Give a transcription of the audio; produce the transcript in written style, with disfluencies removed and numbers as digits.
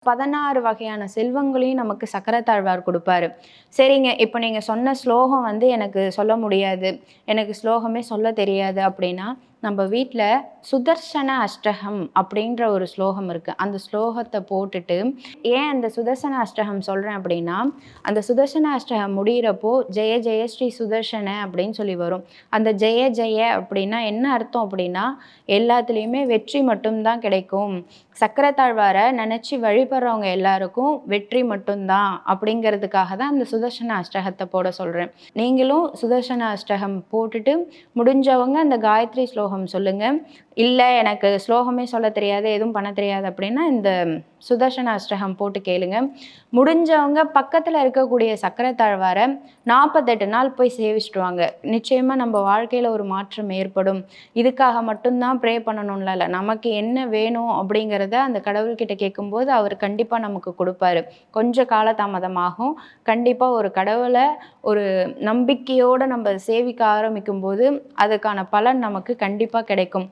16 வகையான செல்வங்களையும் நமக்கு சக்கரத்தாழ்வார் குடுப்பாரு. சரிங்க, இப்ப நீங்க சொன்ன ஸ்லோகம் எனக்கு சொல்ல முடியாது. எனக்கு ஸ்லோகமே சொல்ல தெரியாது அப்படின்னா, நம்ப வீட்ல சுதர்சன அஷ்டகம் அப்படின்ற ஒரு ஸ்லோகம் இருக்கு. அந்த ஸ்லோகத்த போட்டுட்டு ஏன் அந்த சுதர்சன அஷ்டகம் சொல்றேன் அப்படின்னா, அந்த சுதர்சன அஷ்டகம் முடியிறப்போ, "ஜெய ஜெய ஸ்ரீ சுதர்சன" அப்படின்னு சொல்லி வரும். அந்த ஜெய ஜெய அப்படின்னா என்ன அர்த்தம் அப்படின்னா, எல்லாத்துலயுமே வெற்றி மட்டும் தான் கிடைக்கும். சக்கரத்தாழ்வார நெனச்சு வழிபடுறவங்க எல்லாருக்கும் வெற்றி மட்டும் தான் அப்படிங்கிறதுக்காக தான் அந்த சுதர்சன அஷ்டகத்த போட சொல்றேன். நீங்களும் சுதர்சன அஷ்டகம் போட்டுட்டு, முடிஞ்சவங்க அந்த காயத்ரி ஸ்லோகம் சொல்லுங்க. இல்ல எனக்கு ஸ்லோகமே சொல்ல தெரியாது, எதுவும் பண்ண தெரியாது அப்படின்னா, இந்த சுதர்சன அஷ்டகம் போட்டு கேளுங்க. முடிஞ்சவங்க பக்கத்துல இருக்கக்கூடிய சக்கரத்தாழ்வார 48 நாள் போய் சேவிச்சுட்டு வாங்க. நிச்சயமா நம்ம வாழ்க்கையில ஒரு மாற்றம் ஏற்படும். இதுக்காக மட்டும் தான் ப்ரே பண்ணணும்லாம் இல்ல. நமக்கு என்ன வேணும் அப்படிங்கிறத அந்த கடவுள்கிட்ட கேட்கும்போது, அவர் கண்டிப்பா நமக்கு குடுப்பாரு. கொஞ்சம் காலதாமதமாகும். கண்டிப்பா ஒரு கடவுள ஒரு நம்பிக்கையோட நம்ம சேவிக்க ஆரம்பிக்கும்போது, அதுக்கான பலன் நமக்கு கண்டிப்பா கிடைக்கும்.